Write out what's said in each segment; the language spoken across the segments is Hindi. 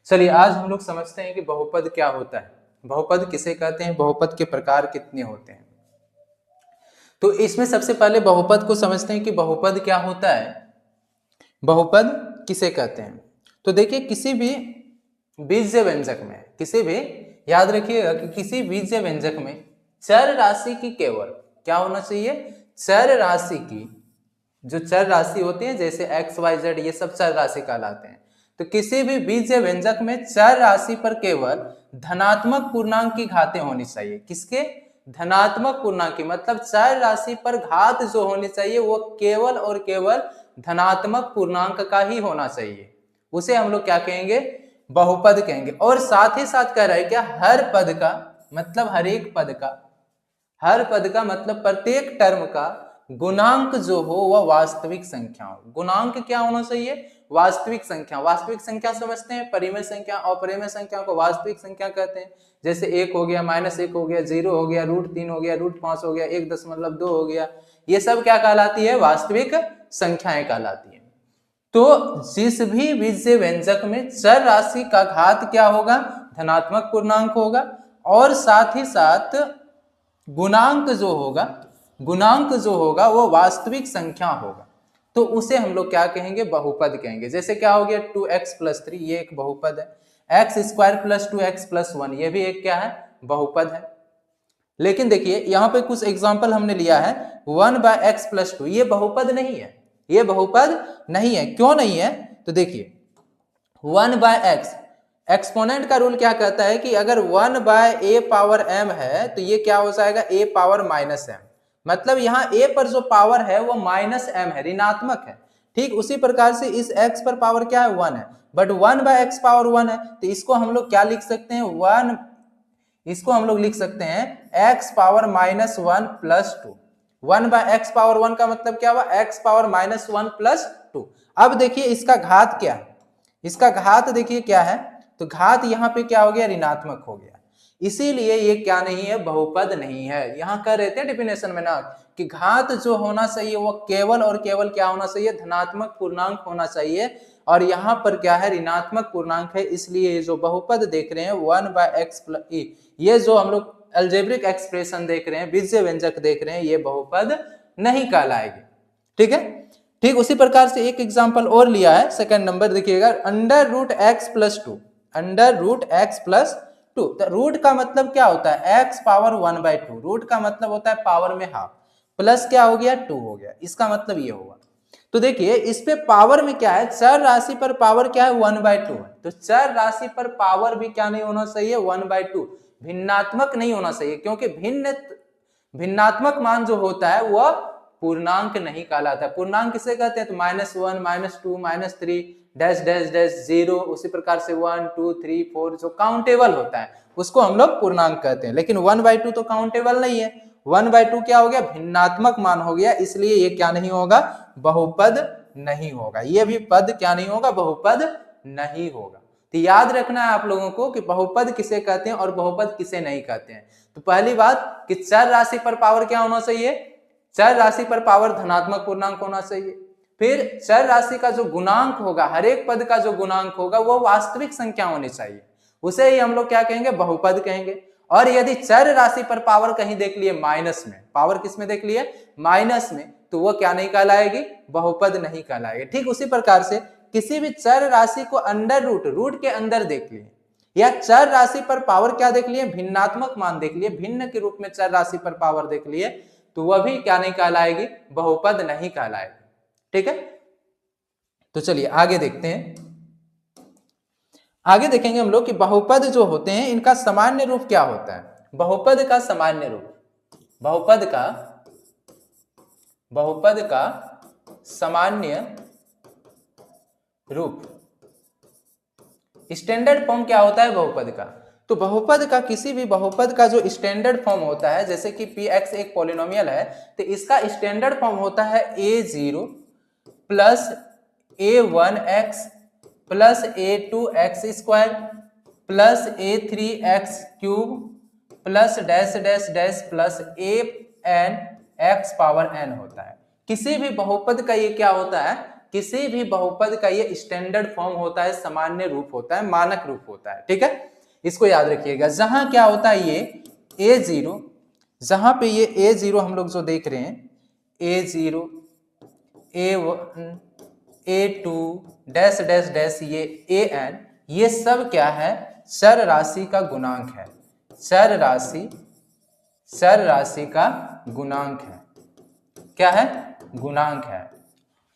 चलिए आज हम लोग समझते हैं कि बहुपद क्या होता है, बहुपद किसे कहते हैं, बहुपद के प्रकार कितने होते हैं। तो इसमें सबसे पहले बहुपद को समझते हैं कि बहुपद क्या होता है, बहुपद किसे कहते हैं। तो देखिए किसी भी बीजय व्यंजक में, किसी भी, याद रखिएगा कि किसी बीजय व्यंजक में चर राशि की केवल क्या होना चाहिए, चर राशि की, जो चर राशि होती है जैसे एक्स वाई जेड ये सब चर राशि कहलाते हैं। तो किसी भी बीजय व्यंजक में चर राशि पर केवल धनात्मक पूर्णांक की घातें होनी चाहिए। किसके? धनात्मक पूर्णांक की, मतलब चर राशि पर घात जो होनी चाहिए वो केवल और केवल धनात्मक पूर्णांक का ही होना चाहिए। उसे हम लोग क्या कहेंगे, बहुपद कहेंगे। और साथ ही साथ कह रहा है क्या, हर पद का मतलब हर एक पद का, हर पद का मतलब प्रत्येक टर्म का गुणांक जो हो वह वास्तविक संख्या हो। गुणांक क्या होना चाहिए, वास्तविक संख्या। वास्तविक संख्या समझते हैं, परिमेय संख्या, अपरिमेय संख्या को वास्तविक संख्या कहते हैं। जैसे 1 हो गया, -1 हो गया, 0 हो गया, √3 हो गया, √5 हो गया, 1.2 हो गया, ये सब क्या कहलाती है, वास्तविक संख्याएं कहलाती है। तो जिस भी बीजय व्यंजक में चर राशि का घात क्या होगा, धनात्मक पूर्णांक होगा, और साथ ही साथ गुणांक जो होगा, गुणांक जो होगा वो वास्तविक संख्या होगा, तो उसे हम लोग क्या कहेंगे, बहुपद कहेंगे। जैसे क्या हो गया 2x + 3 ये एक बहुपद है, x² + 2x + 1 ये भी एक क्या है, बहुपद है। लेकिन देखिए यहाँ पे कुछ एग्जांपल हमने लिया है, 1/x + 2 ये बहुपद नहीं है, ये बहुपद नहीं है। क्यों नहीं है, तो देखिए 1/x, एक्सपोनेंट का रूल क्या कहता है कि अगर 1/a⁻m है तो ये क्या हो जाएगा, a⁻−m, मतलब यहाँ a पर जो पावर है वो -m है, ऋणात्मक है। ठीक उसी प्रकार से इस x पर पावर क्या है, 1 है, बट 1/x⁻1 है, तो इसको हम लोग क्या लिख सकते हैं, 1, इसको हम लोग लिख सकते हैं x⁻−1 + 2। 1/x⁻1 का मतलब क्या हुआ, x⁻−1 + 2। अब देखिए इसका घात क्या है, इसका घात देखिए क्या है, तो घात यहाँ पे क्या हो गया, ऋणात्मक हो गया, इसीलिए ये क्या नहीं है, बहुपद नहीं है। यहाँ कह रहे थे डिफिनेशन में ना कि घात जो होना चाहिए वो केवल और केवल क्या होना चाहिए, धनात्मक पूर्णांक होना चाहिए, और यहाँ पर क्या है, ऋणात्मक पूर्णांक है, इसलिए जो बहुपद देख रहे हैं 1/x + a, ये जो हम लोग अलजेब्रिक एक्सप्रेशन देख रहे हैं, बीजय व्यंजक देख रहे हैं, ये बहुपद नहीं कहलाएगी। ठीक है, ठीक उसी प्रकार से एक एग्जांपल और लिया है, सेकंड नंबर देखिएगा, √x + 2, √x + 2। तो रूट का मतलब क्या होता है, x⁻1/2, रूट का मतलब होता है पावर में हाफ, प्लस क्या हो गया, 2 हो गया, इसका मतलब ये होगा। तो देखिए इस पे पावर में क्या है, चर राशि पर पावर क्या है, 1/2 है, तो चर राशि पर पावर भी क्या नहीं होना चाहिए, 1/2, भिन्नात्मक नहीं होना चाहिए, क्योंकि भिन्नात्मक मान जो होता है वह पूर्णांक नहीं कहलाता। पूर्णांक किसे कहते हैं, तो -1, -2, -3 डैश डैश डैश 0, उसी प्रकार से 1, 2, 3, 4 जो काउंटेबल होता है उसको हम लोग पूर्णांक कहते हैं। लेकिन 1/2 तो काउंटेबल नहीं है, 1/2 क्या हो गया, भिन्नात्मक मान हो गया, इसलिए ये क्या नहीं होगा, बहुपद नहीं होगा, ये भी पद क्या नहीं होगा, बहुपद नहीं होगा। तो याद रखना है आप लोगों को कि बहुपद किसे कहते हैं और बहुपद किसे नहीं कहते हैं। तो पहली बात कि चर राशि पर पावर क्या होना चाहिए, चर राशि पर पावर धनात्मक पूर्णांक होना चाहिए। फिर चर राशि का जो गुणांक होगा, हर एक पद का जो गुणांक होगा वो वास्तविक संख्या होनी चाहिए, उसे ही हम लोग क्या कहेंगे, बहुपद कहेंगे। और यदि चर राशि पर पावर कहीं देख लिए माइनस में, पावर किस में देख लिए, माइनस में, तो वो क्या नहीं कहलाएगी, बहुपद नहीं कहलाएगी। ठीक उसी प्रकार से किसी भी चर राशि को अंडर रूट के अंदर देख लिए, या चर राशि पर पावर क्या देख लिए, भिन्नात्मक मान देख लिए, भिन्न के रूप में चर राशि पर पावर देख लिए, तो वह भी क्या नहीं कहलाएगी, बहुपद नहीं कहलाएगी। ठीक है, तो चलिए आगे देखते हैं। आगे देखेंगे हम लोग कि बहुपद जो होते हैं इनका सामान्य रूप क्या होता है। बहुपद का सामान्य रूप, बहुपद का सामान्य रूप, स्टैंडर्ड फॉर्म क्या होता है बहुपद का। तो बहुपद का, किसी भी बहुपद का जो स्टैंडर्ड फॉर्म होता है, जैसे कि px एक पॉलिनोमियल है, तो इसका स्टैंडर्ड फॉर्म होता है a0 + a1x + a2x² + a3x³ + dash dash dash + an x⁻n होता है। किसी भी बहुपद का ये क्या होता है, किसी भी बहुपद का ये स्टैंडर्ड फॉर्म होता है, सामान्य रूप होता है, मानक रूप होता है। ठीक है, इसको याद रखिएगा। जहां क्या होता है ये a0, जहां पे ये a0 हम लोग जो देख रहे हैं, a0 a1 a2 dash dash dash ये an, ये सब क्या है, चर राशि का गुणांक है। चर राशि का गुणांक है। क्या है, गुणांक है।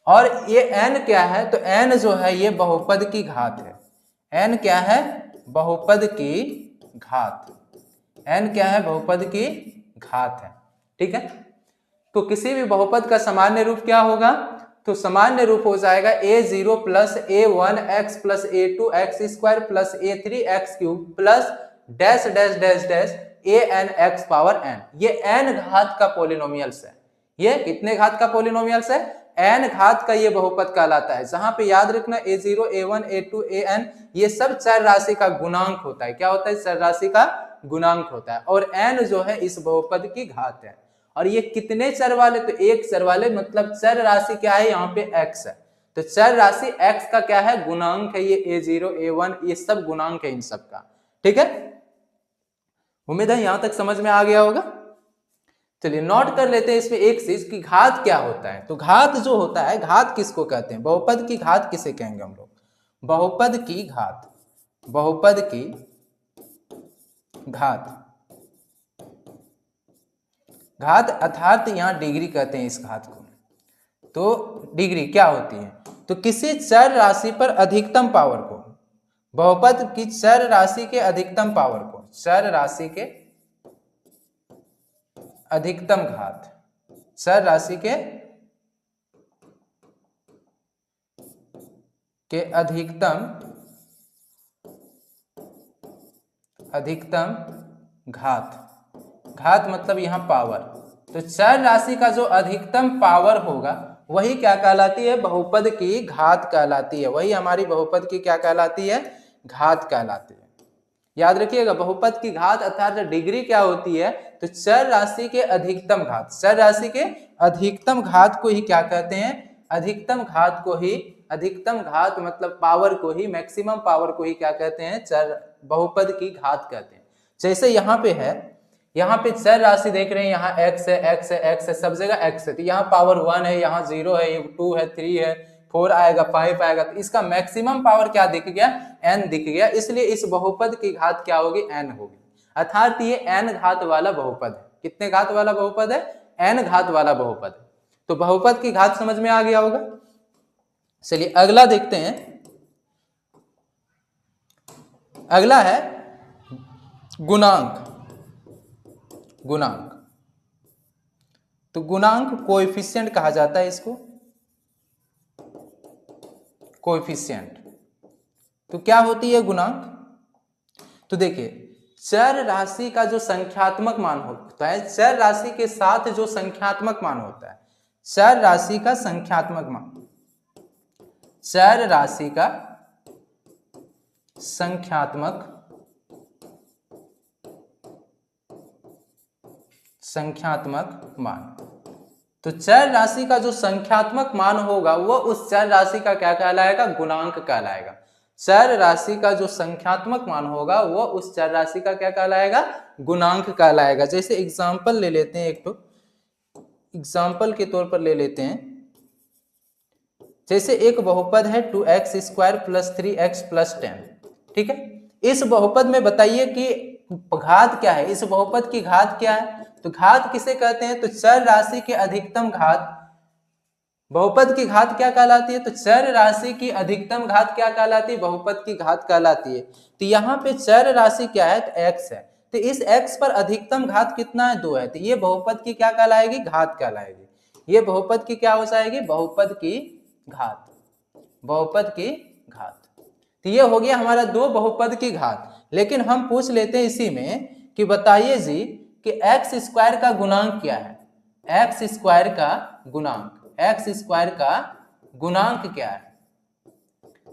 और ये n क्या है, तो n जो है ये बहुपद की घात है। n क्या है, बहुपद की घात। n क्या है, बहुपद की घात है। ठीक है, तो किसी भी बहुपद का सामान्य रूप क्या होगा, तो सामान्य रूप हो जाएगा a0 plus a1 x plus a2 x square plus a3 x cube plus dash dash dash dash an x power n। ये n घात का पॉलिनोमियल्स है। ये कितने घात का पॉलिनोमियल्स है, n घात का ये बहुपद कहलाता है। जहां पे याद रखना a0 a1 a2 an ये सब चर राशि का गुणांक होता है। क्या होता है, चर राशि का गुणांक होता है। और n जो है इस बहुपद की घात है। और ये कितने चर वाले, तो एक चर वाले, मतलब चर राशि क्या है, यहाँ पे x है। तो चर राशि x का क्या है, गुणांक है। ये a0 a1 ये सब गुणांक है इन सब का। ठीक है, उम्मीद है यहां तक समझ में आ गया होगा। चलिए नोट कर लेते हैं इसमें एक चीज कि घात क्या होता है। तो घात जो होता है, घात किसको कहते हैं, बहुपद की घात किसे कहेंगे हम लोग, बहुपद की घात। बहुपद की घात, घात अर्थात यहाँ डिग्री कहते हैं इस घात को। तो डिग्री क्या होती है, तो किसी चर राशि पर अधिकतम पावर को, बहुपद की चर राशि के अधिकतम पावर को, चर राशि के अधिकतम घात, चर राशि के अधिकतम घात। घात मतलब यहां पावर। तो चर राशि का जो अधिकतम पावर होगा वही क्या कहलाती है, बहुपद की घात कहलाती है। वही हमारी बहुपद की क्या कहलाती है, घात कहलाती है। याद रखिएगा, बहुपद की घात अर्थात डिग्री क्या होती है, तो चर राशि के अधिकतम घात। चर राशि के अधिकतम घात को ही क्या कहते हैं, अधिकतम घात को ही, अधिकतम घात मतलब पावर को ही, मैक्सिमम पावर को ही क्या कहते हैं, चर बहुपद की घात कहते हैं। जैसे यहाँ पे है, यहाँ पे चर राशि देख रहे हैं, यहाँ x है, x है, x है, सब जगह x है। तो यहाँ पावर 1 है, यहाँ 0 है, 2 है, 3 है, 4 आएगा, 5 आएगा। तो इसका मैक्सिमम पावर क्या दिख गया, n दिख गया। इसलिए इस बहुपद की घात क्या होगी, n होगी। अर्थात ये n घात वाला बहुपद है। कितने घात वाला बहुपद है, n घात वाला बहुपद है। तो बहुपद की घात समझ में आ गया होगा। चलिए अगला देखते हैं। अगला है गुणांक। गुणांक, तो गुणांक कोएफिशिएंट कहा जाता है इसको, कोएफिशिएंट। तो क्या होती है गुणांक, तो देखिए चर राशि का जो संख्यात्मक मान होता है, चर राशि के साथ जो संख्यात्मक मान होता है, चर राशि का संख्यात्मक मान, चर राशि का संख्यात्मक मान। तो चर राशि का जो संख्यात्मक मान होगा वो उस चर राशि का क्या कहलाएगा, गुणांक कहलाएगा। चर राशि का जो संख्यात्मक मान होगा वो उस चर राशि का क्या कहलाएगा, गुणांक कहलाएगा। जैसे एग्जांपल ले लेते हैं, एक तो एग्जांपल के तौर पर ले लेते हैं। जैसे एक बहुपद है 2x square plus 3x plus 10। ठीक है, इस बहुपद में बताइए कि घात क्या है, इस बहुपद की घात क्या है। तो घात किसे कहते हैं, तो चर राशि के अधिकतम घात। बहुपद की घात क्या कहलाती है, तो चर राशि की अधिकतम घात क्या कहलाती है, बहुपद की घात कहलाती है। तो यहाँ पे चर राशि क्या है, तो x है। तो इस x पर अधिकतम घात कितना है, 2 है। तो ये बहुपद की क्या कहलाएगी, घात कहलाएगी। ये बहुपद की क्या हो जाएगी, बहुपद की घात। बहुपद की घात। तो ये हो गया हमारा 2 बहुपद की घात। लेकिन हम पूछ लेते हैं इसी में कि बताइए जी कि एक्स स्क्वायर का गुणांक क्या है, एक्स स्क्वायर का गुणांक, एक्स स्क्वायर का गुणांक क्या है।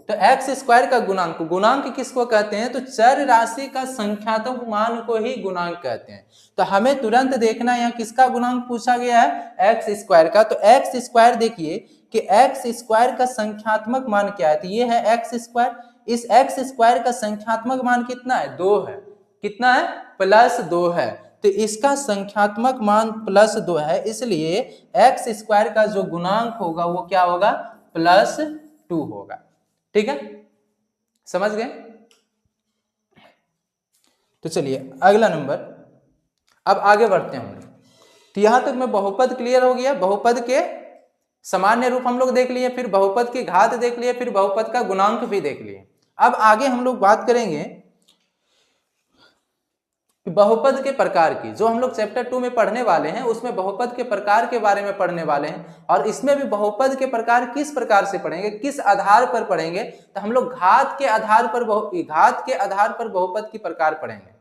तो एक्स स्क्वायर का गुणांक, गुणांक किसको कहते हैं, तो चर राशि का संख्यात्मक मान को ही गुणांक कहते हैं। तो हमें तुरंत देखना है यहाँ किसका गुणांक पूछा गया है, एक्स स्क्वायर का। तो एक्स स्क्वायर देखिए कि एक्स स्क्वायर का संख्यात्मक मान क्या है, तो ये है एक्स स्क्वायर, इस एक्स स्क्वायर का संख्यात्मक मान कितना है, 2 है, कितना है, +2 है, तो इसका संख्यात्मक मान +2 है, इसलिए एक्स स्क्वायर का जो गुणांक होगा वो क्या होगा, +2 होगा। ठीक है, समझ गए। तो चलिए अगला नंबर, अब आगे बढ़ते हैं हम लोग। तो यहां तक में बहुपद क्लियर हो गया, बहुपद के सामान्य रूप हम लोग देख लिए, फिर बहुपद की घात देख लिए, फिर बहुपद का गुणांक भी देख लिए। अब आगे हम लोग बात करेंगे बहुपद के प्रकार की, जो हम लोग चैप्टर 2 में पढ़ने वाले हैं उसमें बहुपद के प्रकार के बारे में पढ़ने वाले हैं, और इसमें भी बहुपद के प्रकार किस प्रकार से पढ़ेंगे, किस आधार पर पढ़ेंगे, तो हम लोग घात के आधार पर बहुपद की प्रकार पढ़ेंगे।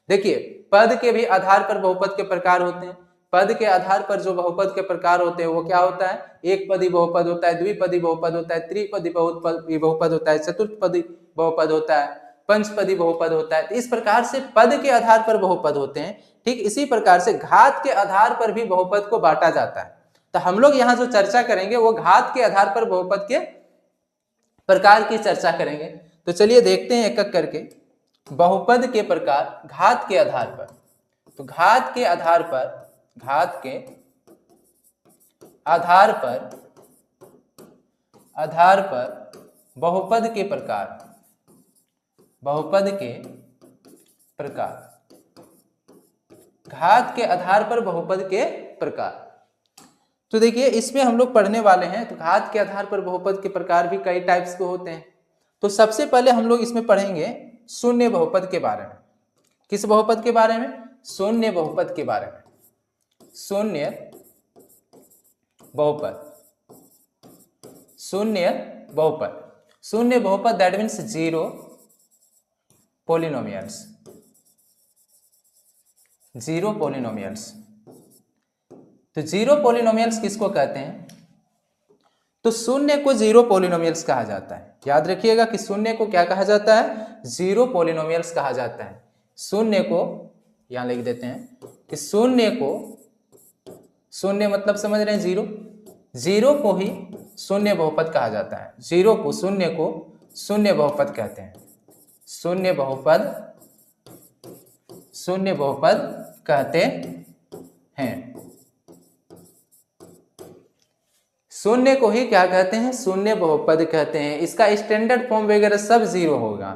देखिए पद के भी आधार पर बहुपद के प्रकार होते हैं, पद के आधार पर जो बहुपद के प्रकार होते हैं वो क्या होता है, एक पदी बहुपद होता है, द्विपदी बहुपद होता है, त्रिपदी बहुपद होता है, चतुर्थपदी बहुपद होता है, पंचपदी बहुपद होता है। तो इस प्रकार से पद के आधार पर बहुपद होते हैं। ठीक इसी प्रकार से घात के आधार पर भी बहुपद को बांटा जाता है। तो हम लोग यहाँ जो चर्चा करेंगे वो घात के आधार पर बहुपद के प्रकार की चर्चा करेंगे। तो चलिए देखते हैं एक एक करके बहुपद के प्रकार घात के आधार पर। तो घात के आधार पर बहुपद के प्रकार, घात के आधार पर बहुपद के प्रकार। तो देखिए इसमें हम लोग पढ़ने वाले हैं, तो घात के आधार पर बहुपद के प्रकार भी कई टाइप्स के होते हैं। तो सबसे पहले हम लोग इसमें पढ़ेंगे शून्य बहुपद के बारे में। किस बहुपद के बारे में, शून्य बहुपद के बारे में। शून्य बहुपद दैट मीन्स जीरो पॉलिनोमियल्स। तो जीरो पॉलिनोमियल्स किसको कहते हैं, तो शून्य को जीरो पॉलिनोमियल्स कहा जाता है। याद रखिएगा कि शून्य को क्या कहा जाता है, जीरो पॉलिनोमियल्स कहा जाता है। शून्य को यहां लिख देते हैं कि शून्य मतलब समझ रहे हैं जीरो को ही शून्य बहुपद कहा जाता है। शून्य को शून्य बहुपद कहते हैं, शून्य बहुपद कहते हैं। शून्य को ही क्या कहते हैं, शून्य बहुपद कहते हैं। इसका स्टैंडर्ड फॉर्म वगैरह सब जीरो होगा।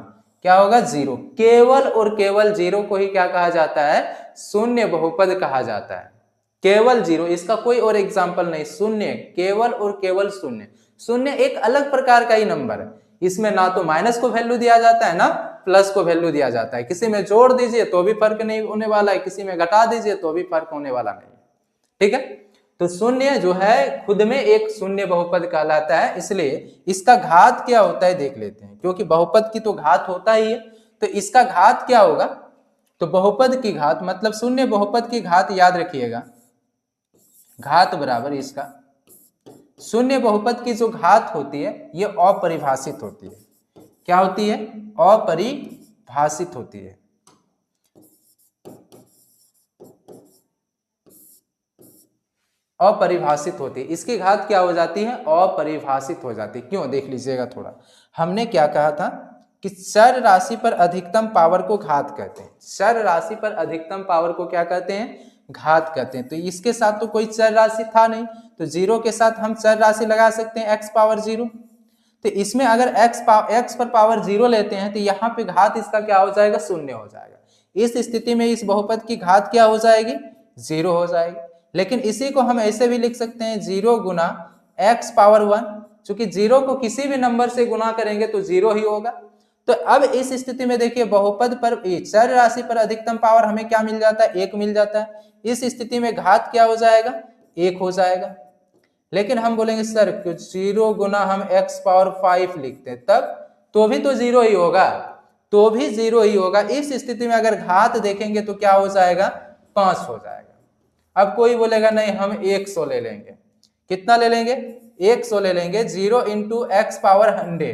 क्या होगा, जीरो। केवल और केवल जीरो को ही क्या कहा जाता है, शून्य बहुपद कहा जाता है। केवल जीरो, इसका कोई और एग्जाम्पल नहीं। शून्य, केवल और केवल शून्य। शून्य एक अलग प्रकार का ही नंबर है। इसमें ना तो माइनस को वैल्यू दिया जाता है ना प्लस को वैल्यू दिया जाता है। किसी में जोड़ दीजिए तो भी फर्क नहीं होने वाला है, किसी में घटा दीजिए तो भी फर्क होने वाला नहीं है। ठीक है, तो शून्य जो है खुद में एक शून्य बहुपद कहलाता है। इसलिए इसका घात क्या होता है देख लेते हैं, क्योंकि बहुपद की तो घात होता ही है। तो इसका घात क्या होगा, तो बहुपद की घात मतलब शून्य बहुपद की घात याद रखिएगा, घात बराबर इसका शून्य बहुपद की जो घात होती है ये अपरिभाषित होती है। क्या होती है, अपरिभाषित होती है। अपरिभाषित होती है, इसकी घात क्या हो जाती है, अपरिभाषित हो जाती है। क्यों, देख लीजिएगा थोड़ा। हमने क्या कहा था कि चर राशि पर अधिकतम पावर को घात कहते हैं। चर राशि पर अधिकतम पावर को क्या कहते हैं, घात कहते हैं। तो इसके साथ तो कोई चर राशि था नहीं, तो जीरो के साथ हम चर राशि लगा सकते हैं x पावर 0। तो इसमें अगर x पर पावर 0 लेते हैं तो यहाँ पे घात इसका क्या हो जाएगा, शून्य हो जाएगा। इस स्थिति में इस बहुपद की घात क्या हो जाएगी, 0 हो जाएगी। लेकिन इसी को हम ऐसे भी लिख सकते हैं 0 गुना x पावर 1, चूंकि 0 को किसी भी नंबर से गुना करेंगे तो 0 ही होगा। तो अब इस स्थिति में देखिए बहुपद पर चर राशि पर अधिकतम पावर हमें क्या मिल जाता है, 1 मिल जाता है। इस स्थिति में घात क्या हो जाएगा, 1 हो जाएगा। लेकिन हम बोलेंगे सर 0 गुना हम x पावर 5 लिखते हैं तब तो भी तो 0 ही होगा, तो भी 0 ही होगा। इस स्थिति में अगर घात देखेंगे तो क्या हो जाएगा, 5 हो जाएगा। अब कोई बोलेगा नहीं हम 100 ले लेंगे, कितना ले लेंगे, 100 ले लेंगे, 0 इंटू एक्स पावर 100।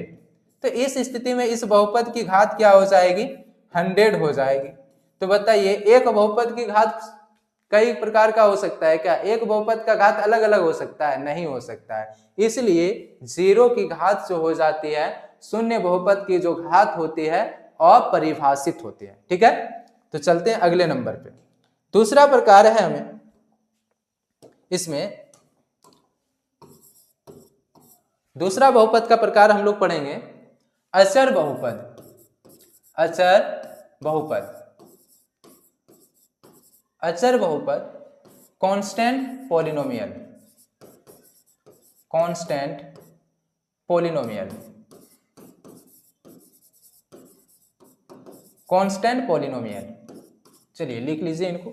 तो इस स्थिति में इस बहुपद की घात क्या हो जाएगी, 100 हो जाएगी। तो बताइए एक बहुपद की घात कई प्रकार का हो सकता है क्या? एक बहुपद का घात अलग अलग हो सकता है? नहीं हो सकता है। इसलिए 0 की घात जो हो जाती है, शून्य बहुपद की जो घात होती है अपरिभाषित होती है। ठीक है, तो चलते हैं अगले नंबर पे। दूसरा प्रकार है हमें इसमें, दूसरा बहुपद का प्रकार हम लोग पढ़ेंगे अचर बहुपद। अचर बहुपद, अचर बहुपद, constant polynomial, constant polynomial, constant polynomial. चलिए लिख लीजिए इनको।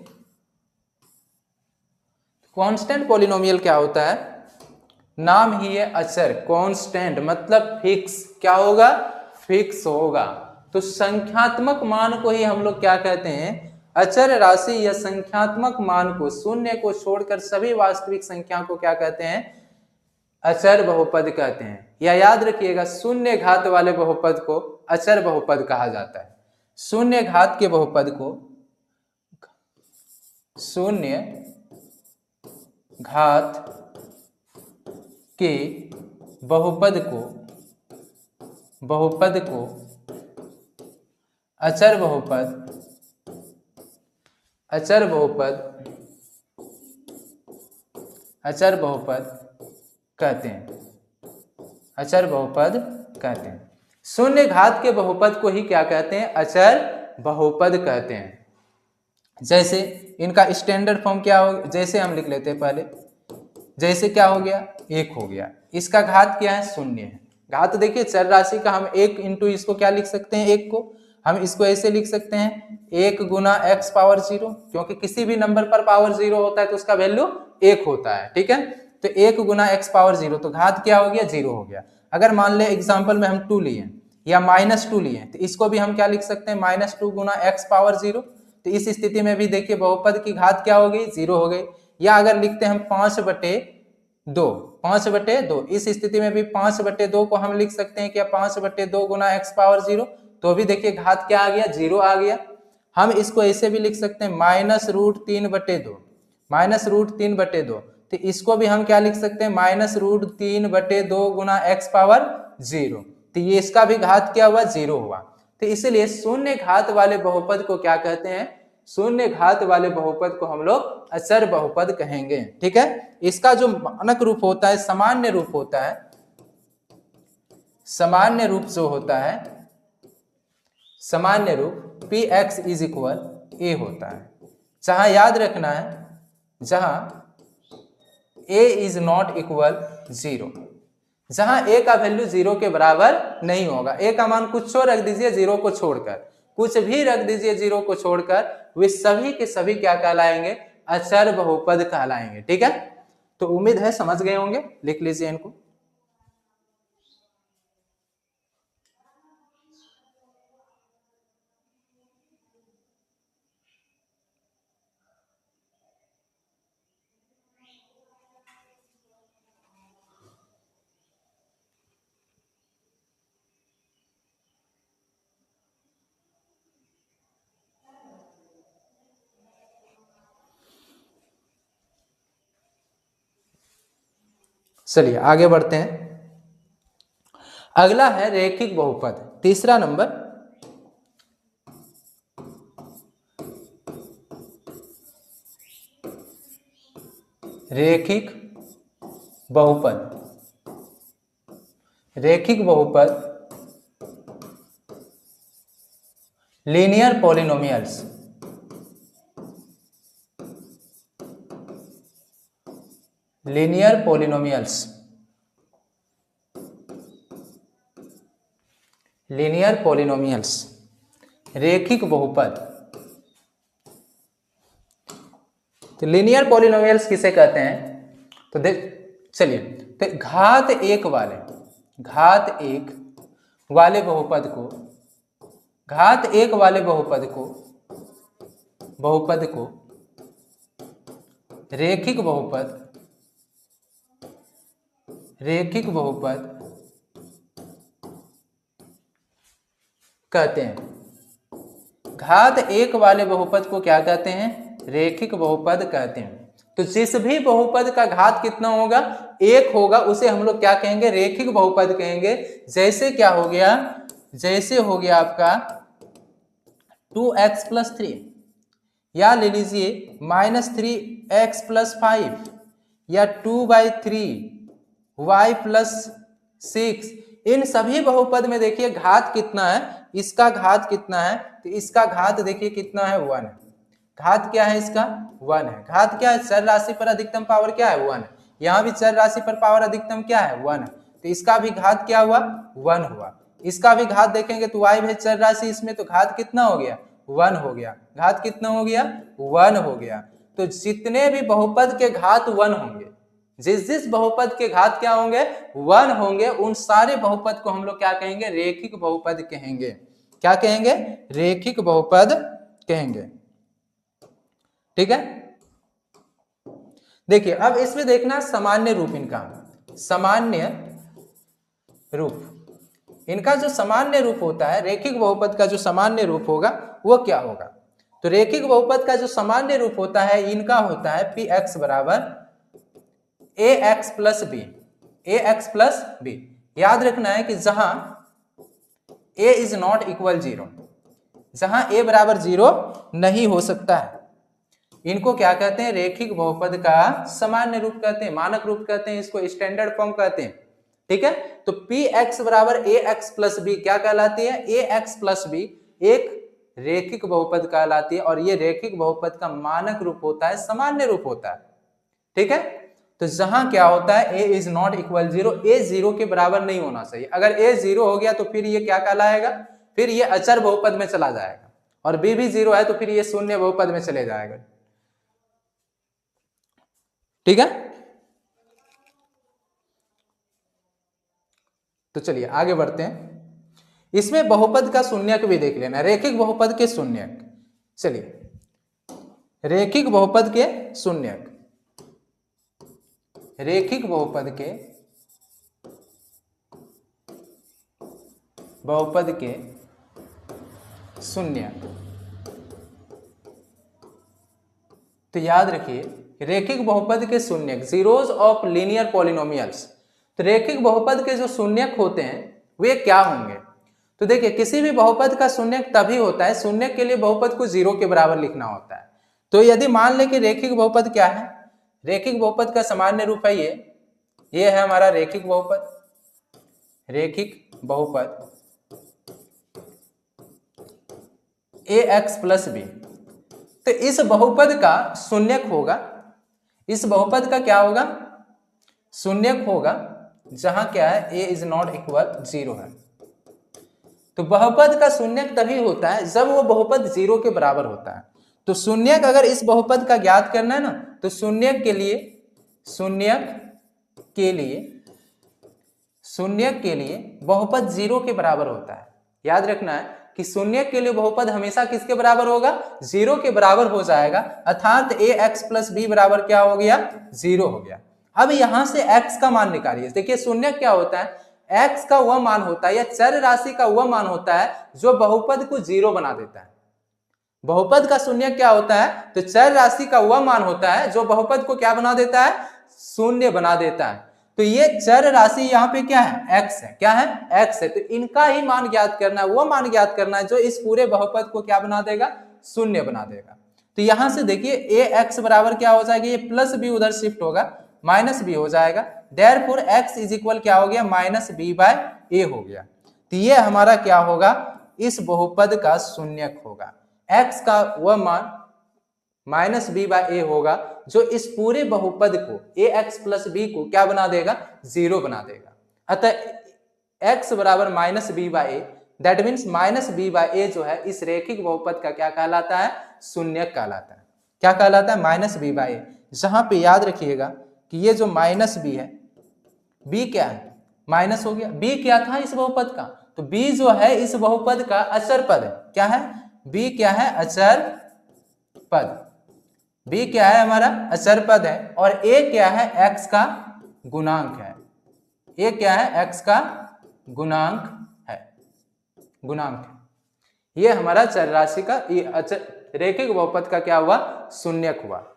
कांस्टेंट पॉलिनोमियल क्या होता है? नाम ही है अचर, कांस्टेंट मतलब फिक्स। क्या होगा? फिक्स होगा। तो संख्यात्मक मान को ही हम लोग क्या कहते हैं? अचर राशि या संख्यात्मक मान को, शून्य को छोड़कर सभी वास्तविक संख्या को क्या कहते हैं? अचर बहुपद कहते हैं। या याद रखिएगा, शून्य घात वाले बहुपद को अचर बहुपद कहा जाता है। शून्य घात के बहुपद को, शून्य घात के बहुपद को, बहुपद को अचर बहुपद, अचर बहुपद, अचर बहुपद कहते हैं। अचर बहुपद कहते हैं। शून्य घात के बहुपद को ही क्या कहते हैं? अचर बहुपद कहते हैं। जैसे इनका स्टैंडर्ड फॉर्म क्या हो, जैसे हम लिख लेते हैं पहले, जैसे क्या हो गया? 1 हो गया। इसका घात क्या है? शून्य है। घात देखिए चर राशि का, हम 1 इंटू इसको क्या लिख सकते हैं? 1 को हम इसको ऐसे लिख सकते हैं 1 गुना x पावर 0, क्योंकि किसी भी नंबर पर पावर 0 होता है तो उसका वैल्यू 1 होता है। ठीक है, तो 1 गुना x पावर 0, तो घात क्या हो गया? 0 हो गया। अगर मान ले एग्जाम्पल में हम 2 लिए या -2 लिए, तो इसको भी हम क्या लिख सकते हैं? -2 गुना x पावर 0। तो इस स्थिति में भी देखिए बहुपद की घात क्या हो गई? 0 हो गई। या अगर लिखते हैं हम 5/2, 5/2, इस स्थिति में भी 5/2 को हम लिख सकते हैं क्या? 5/2 गुना x पावर 0, तो भी देखिए घात क्या आ गया? 0 आ गया। हम इसको ऐसे भी लिख सकते हैं -√3/2, -√3/2, तो इसको भी हम क्या लिख सकते हैं? -√3/2 गुना x पावर 0, तो ये इसका भी घात क्या हुआ? 0 हुआ। तो इसलिए शून्य घात वाले बहुपद को क्या कहते हैं? शून्य घात वाले बहुपद को हम लोग अचर बहुपद कहेंगे। ठीक है, इसका जो मानक रूप होता है, सामान्य रूप होता है, सामान्य रूप जो होता है, सामान्य रूप px इज इक्वल a होता है। जहां याद रखना है, जहां a इज नॉट इक्वल 0, जहां a का वैल्यू 0 के बराबर नहीं होगा। a का मान कुछ और रख दीजिए 0 को छोड़कर, कुछ भी रख दीजिए 0 को छोड़कर, वे सभी के सभी क्या कहलाएंगे? अचर बहुपद कहलाएंगे। ठीक है, तो उम्मीद है समझ गए होंगे। लिख लीजिए इनको। चलिए आगे बढ़ते हैं। अगला है रैखिक बहुपद, तीसरा नंबर। रैखिक बहुपद, रैखिक बहुपद, linear polynomials, linear polynomials, linear polynomials, रैखिक बहुपद। तो लीनियर पॉलिनोमियल्स किसे कहते हैं? तो देख चलिए, तो घात 1 वाले, घात 1 वाले बहुपद को, घात 1 वाले बहुपद को, बहुपद को रैखिक बहुपद, रैखिक बहुपद कहते हैं। घात 1 वाले बहुपद को क्या कहते हैं? रेखिक बहुपद कहते हैं। तो जिस भी बहुपद का घात कितना होगा, एक होगा, उसे हम लोग क्या कहेंगे, रेखिक बहुपद कहेंगे। जैसे क्या हो गया, जैसे हो गया आपका 2x + 3, या ले लीजिए -3x + 5, या 2/3y + 6। इन सभी बहुपद में देखिए घात कितना है, इसका घात कितना है, तो इसका घात देखिए कितना है, 1 है। घात क्या है इसका, 1 है। घात क्या है, चर राशि पर अधिकतम पावर क्या है, 1 है। यहाँ भी चर राशि पर पावर अधिकतम क्या है, 1 है। तो इसका भी घात क्या हुआ, 1 हुआ। इसका भी घात देखेंगे तो y भी चर राशि, इसमें तो घात कितना हो गया, 1 हो गया। घात कितना हो गया, 1 हो गया। तो जितने भी बहुपद के घात 1 होंगे, जिस जिस बहुपद के घात क्या होंगे, 1 होंगे, उन सारे बहुपद को हम लोग क्या कहेंगे, रेखिक बहुपद कहेंगे। क्या कहेंगे, रेखिक बहुपद कहेंगे। ठीक है। देखिए अब इसमें देखना सामान्य रूप, इनका सामान्य रूप, इनका जो सामान्य रूप होता है, रेखिक बहुपद का जो सामान्य रूप होगा वो क्या होगा। तो रेखिक बहुपद का जो सामान्य रूप होता है, इनका होता है px = ax + b, ax + b। याद रखना है कि जहां a ≠ 0, जहां a = 0 नहीं हो सकता है, इनको क्या कहते हैं, रेखिक बहुपद का सामान्य रूप कहते हैं, मानक रूप कहते हैं, इसको स्टैंडर्ड फॉर्म कहते हैं। ठीक है। तो px = ax + b क्या कहलाती है, ax + b एक रेखिक बहुपद कहलाती है, और ये रेखिक बहुपद का मानक रूप होता है, सामान्य रूप होता है। ठीक है। तो जहां क्या होता है, a ≠ 0, a 0 के बराबर नहीं होना चाहिए। अगर a 0 हो गया तो फिर ये क्या कहलाएगा, फिर ये अचर बहुपद में चला जाएगा, और b भी 0 है तो फिर ये शून्य बहुपद में चले जाएगा। ठीक है। तो चलिए आगे बढ़ते हैं। इसमें बहुपद का शून्यक भी देख लेना, रेखिक बहुपद के शून्यक। चलिए, रेखिक बहुपद के शून्यक, रेखिक बहुपद के शून्यक। तो याद रखिए, रेखिक बहुपद के शून्यक, जीरोज ऑफ लीनियर पॉलिनोमियल्स। तो रेखिक बहुपद के जो शून्यक होते हैं वे क्या होंगे। तो देखिए, किसी भी बहुपद का शून्यक तभी होता है, शून्यक के लिए बहुपद को 0 के बराबर लिखना होता है। तो यदि मान ले कि रेखिक बहुपद क्या है, रेखिक बहुपद का सामान्य रूप है ये है हमारा रेखिक बहुपद, रेखिक बहुपद ax + b। तो इस बहुपद का शून्यक होगा, इस बहुपद का क्या होगा, शून्यक होगा, जहां क्या है, a ≠ 0 है। तो बहुपद का शून्यक तभी होता है जब वो बहुपद 0 के बराबर होता है। तो शून्यक अगर इस बहुपद का ज्ञात करना है ना, तो शून्यक के लिए बहुपद 0 के बराबर होता है। याद रखना है कि शून्यक के लिए बहुपद हमेशा किसके बराबर होगा, 0 के बराबर हो जाएगा, अर्थात ax + b बराबर क्या हो गया, 0 हो गया। अब यहां से x का मान निकालिए। देखिए, शून्यक क्या होता है, x का वह मान होता है, या चर राशि का वह मान होता है जो बहुपद को 0 बना देता है। बहुपद का शून्यक क्या होता है, तो चर राशि का वह मान होता है जो बहुपद को क्या बना देता है, शून्य बना देता है। तो ये चर राशि यहाँ पे क्या है, x है। क्या है, x है। तो इनका ही मान ज्ञात करना है, वो मान ज्ञात करना है जो इस पूरे बहुपद को क्या बना देगा, शून्य बना देगा। तो यहां से देखिए ax बराबर क्या हो जाएगा, ये +b उधर शिफ्ट होगा, -b हो जाएगा। देयरफॉर x = क्या हो गया, -b/a हो गया। तो ये हमारा क्या होगा, इस बहुपद का शून्यक होगा। x का वह मान -b/a होगा जो इस पूरे बहुपद को ax + b को क्या बना देगा, 0 बना देगा। अतः x = -b/a, that means -b/a जो है इस रेखिक बहुपद का क्या कहलाता है, शून्यक कहलाता है। क्या कहलाता है, -b/a। जहां पे याद रखिएगा कि ये जो -b है, b क्या है, माइनस हो गया। b क्या था इस बहुपद का, तो b जो है इस बहुपद का अचर पद है। क्या है, b क्या है, अचर पद। b क्या है, हमारा अचर पद है। और a क्या है, x का गुणांक है। a क्या है, x का गुणांक है, गुणांक है। ये हमारा चर राशि का, ये रेखिक बहुपद का क्या हुआ, शून्यक हुआ।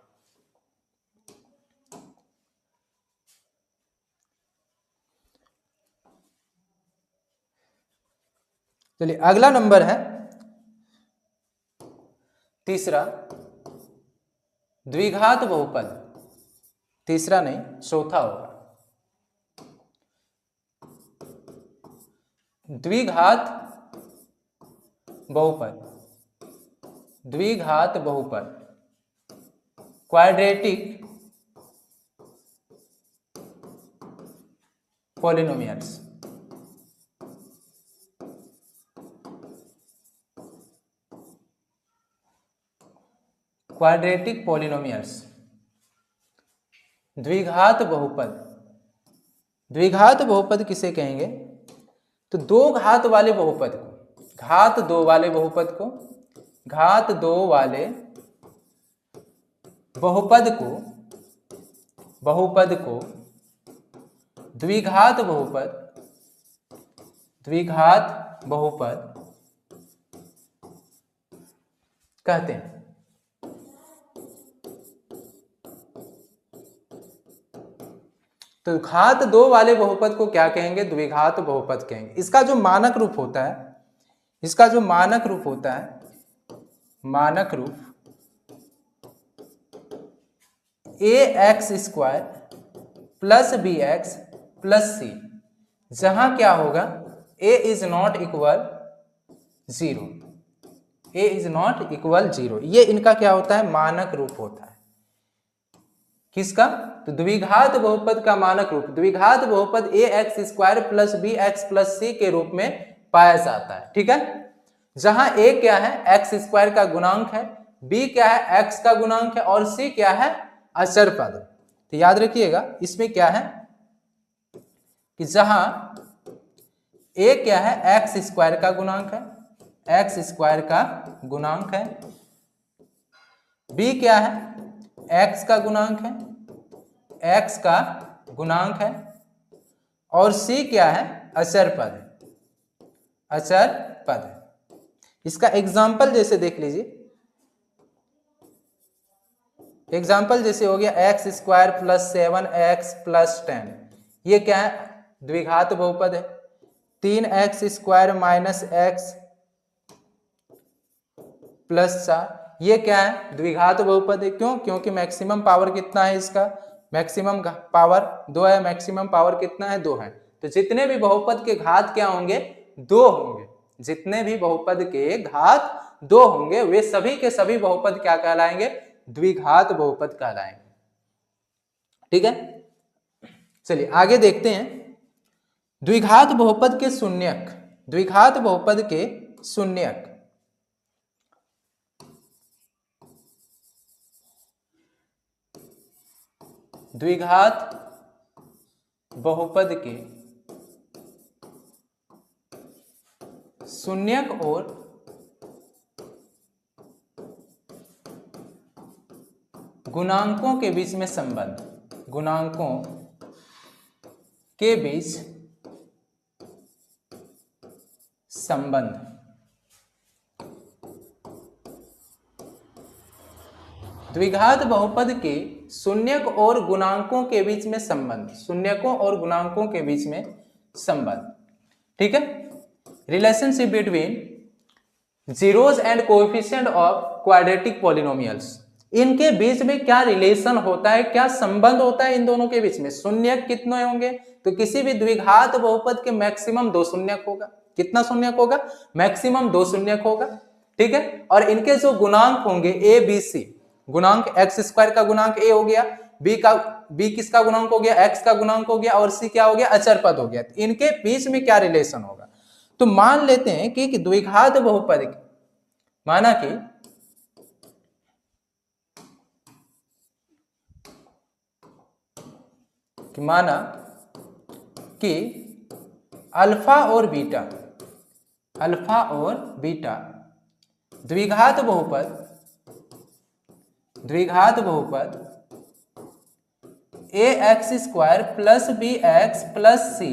चलिए अगला नंबर है तीसरा, द्विघात बहुपद। तीसरा नहीं, चौथा होगा। द्विघात बहुपद, द्विघात बहुपद, क्वाड्रेटिक पॉलिनोमियल्स। क्वाड्रेटिक पॉलिनोमियल्स, द्विघात बहुपद। द्विघात बहुपद किसे कहेंगे, तो दो घात वाले बहुपद को, घात दो वाले बहुपद को, घात दो वाले बहुपद को, बहुपद को द्विघात बहुपद, द्विघात बहुपद कहते हैं। तो घात दो वाले बहुपद को क्या कहेंगे, द्विघात बहुपद कहेंगे। इसका जो मानक रूप होता है, इसका जो मानक रूप होता है, मानक रूप ax² plus bx plus c, जहां क्या होगा a is not equal 0, a is not equal 0, ये इनका क्या होता है, मानक रूप होता है। किसका, तो द्विघात बहुपद का मानक रूप, द्विघात बहुपद ax² plus bx plus c के रूप में पाया जाता है। ठीक है, जहां a क्या है, x² का गुणांक है, b क्या है, x का गुणांक है, और c क्या है, अचर पद। तो याद रखिएगा इसमें क्या है कि जहां a क्या है, x² का गुणांक है, x² का गुणांक है, b क्या है, x का गुणांक है, x का गुणांक है, और c क्या है, अचर पद है, अचर पद है। इसका एग्जाम्पल जैसे देख लीजिए, एग्जाम्पल जैसे हो गया x² प्लस 7x प्लस 10, ये क्या है, द्विघात बहुपद है। 3x² माइनस x प्लस 4, ये क्या है, द्विघात बहुपद है। क्यों, क्योंकि मैक्सिमम पावर कितना है इसका, मैक्सिमम पावर 2 है, मैक्सिमम पावर कितना है, 2 है। तो जितने भी बहुपद के घात क्या होंगे, 2 होंगे, जितने भी बहुपद के घात 2 होंगे वे सभी के सभी बहुपद क्या कहलाएंगे, द्विघात बहुपद कहलाएंगे। ठीक है, चलिए आगे देखते हैं द्विघात बहुपद के शून्यक, द्विघात बहुपद के शून्यक। द्विघात बहुपद के शून्यक और गुणांकों के बीच में संबंध, गुणांकों के बीच संबंध। द्विघात बहुपद के शून्यक और गुणांकों के बीच में संबंध, शून्यकों और गुणांकों के बीच में संबंध। ठीक है, relationship between zeros and coefficient of quadratic polynomials, इनके बीच में क्या रिलेशन होता है, क्या संबंध होता है इन दोनों के बीच में। शून्यक कितने होंगे, तो किसी भी द्विघात बहुपद के मैक्सिमम 2 शून्यक होगा। कितना शून्यक होगा, मैक्सिमम 2 शून्यक होगा। ठीक है, और इनके जो गुणांक होंगे a b c, गुणांक x² का गुणांक a हो गया, b किसका गुणांक हो गया, x का गुणांक हो गया, और c क्या हो गया, अचर पद हो गया। तो इनके बीच में क्या रिलेशन होगा, तो मान लेते हैं कि द्विघात बहुपद, माना कि अल्फा और बीटा, अल्फा और बीटा द्विघात बहुपद, द्विघात बहुपद ax² plus bx plus c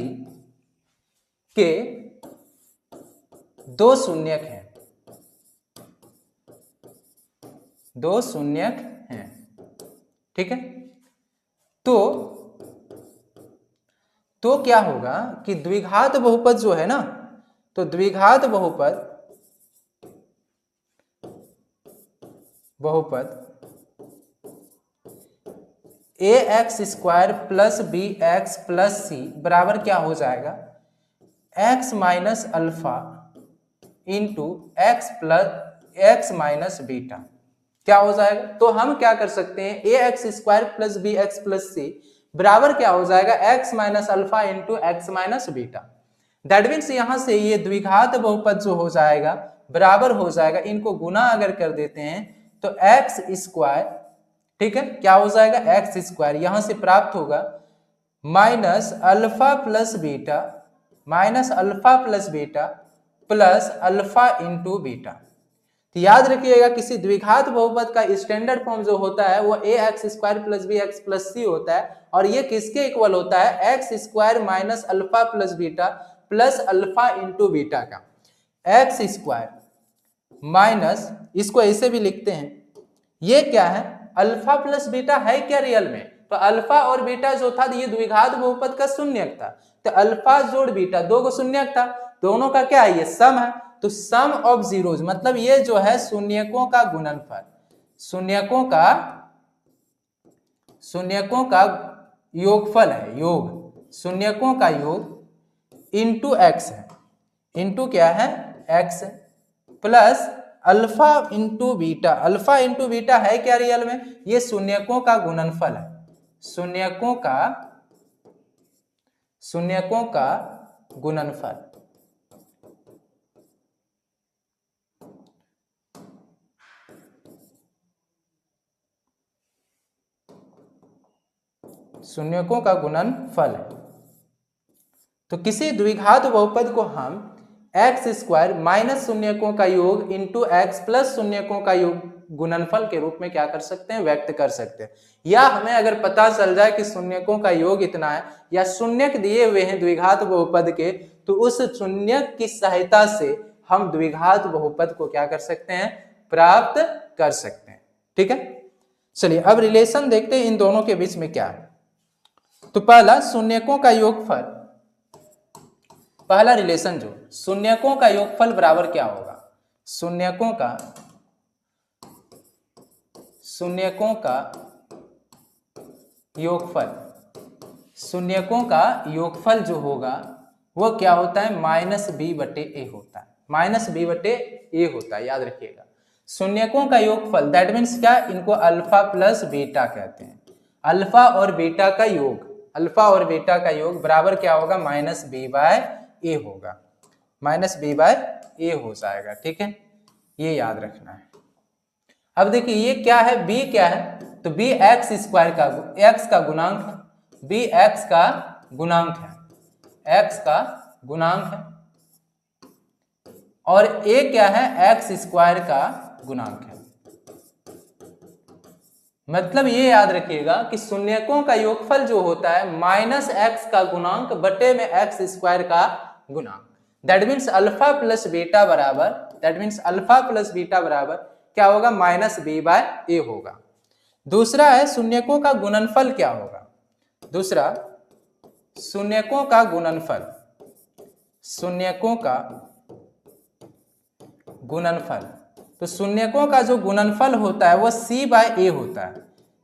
के 2 शून्यक हैं। दो शून्यक हैं, ठीक है। तो क्या होगा कि द्विघात बहुपद जो है ना, तो द्विघात बहुपद ax² plus b x plus c बराबर क्या हो जाएगा, x minus alpha into x plus x minus beta, क्या हो जाएगा। तो हम क्या कर सकते हैं, ax² plus b x plus c बराबर क्या हो जाएगा, x minus alpha into x minus beta. That means यहां से ये द्विघात बहुपद जो हो जाएगा बराबर हो जाएगा, इनको गुना अगर कर देते हैं तो x², ठीक है, क्या हो जाएगा x², यहां से प्राप्त होगा minus alpha plus beta plus alpha into beta. तो याद रखिएगा किसी द्विघात बहुपद का स्टैंडर्ड फॉर्म जो होता है वो ax² plus b x plus c होता है, और ये किसके इक्वल होता है, x² minus alpha plus beta plus alpha into beta का। x² माइनस, इसको ऐसे भी लिखते हैं, ये क्या है, अल्फा प्लस बीटा है क्या रियल में, तो अल्फा और बीटा जो था ये द्विघात बहुपद का शून्यक था, तो अल्फा जोड़ बीटा दो को शून्यक था, दोनों का क्या है, ये सम है, तो सम ऑफ जीरोज मतलब ये जो है शून्यकों का गुणनफल, शून्यकों का योगफल है, शून्यकों का योग इंटू एक्स है, इंटू क्या है x, plus alpha into beta है क्या रियल में, ये शून्यकों का गुणनफल है, शून्यकों का गुणनफल। शून्यकों का गुणनफल है। तो किसी द्विघात बहुपद को हम x² माइनस शून्यकों का योग इंटू एक्स प्लस शून्यकों का योग गुणनफल के रूप में क्या कर सकते हैं, व्यक्त कर सकते हैं। या हमें अगर पता चल जाए कि शून्यकों का योग इतना है या शून्यक दिए हुए हैं द्विघात बहुपद के, तो उस शून्यक की सहायता से हम द्विघात बहुपद को क्या कर सकते हैं, प्राप्त कर सकते हैं, ठीक है। चलिए अब रिलेशन देखते हैं इन दोनों के बीच में क्या है। तो पहला शून्यकों का योगफल, पहला रिलेशन जो शून्यकों का योगफल बराबर क्या होगा, शून्यकों का योगफल जो होगा वो क्या होता है, माइनस बी बटे ए होता है, याद रखिएगा। शून्यकों का योगफल दैट मीन्स क्या, इनको अल्फा प्लस बीटा कहते हैं, अल्फा और बीटा का योग बराबर क्या होगा, माइनस बी बाय ए होगा, हो जाएगा, ठीक है, ये याद रखना है। अब देखिए ये क्या है, b क्या है, तो b x² का x का गुणांक है, b x का गुणांक है, और a क्या है, x² का गुणांक है। मतलब ये याद रखिएगा कि शून्यकों का योगफल जो होता है माइनस एक्स का गुणांक बटे में x² का गुणांक, that means alpha plus beta बराबर क्या होगा, माइनस बी बाय ए होगा। दूसरा है शून्यकों का गुणनफल क्या होगा, शून्यकों का गुणनफल, तो शून्यकों का जो गुणनफल होता है वो c बाय ए होता है,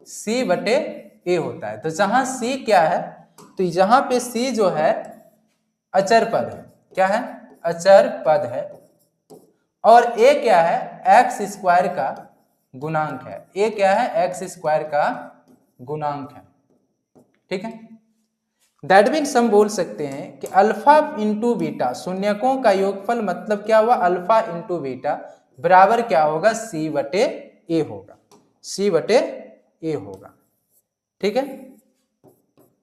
c बटे ए होता है। तो जहां c क्या है, तो जहां पे c जो है अचर पद है, क्या है, अचर पद है, और a क्या है, x² का गुणांक है, x² का गुणांक है, ठीक है। दैट मीन्स हम बोल सकते हैं कि अल्फा इंटू बीटा, शून्यकों का योगफल मतलब क्या हुआ, अल्फा इंटू बीटा बराबर क्या होगा, c बटे ए होगा, ठीक है।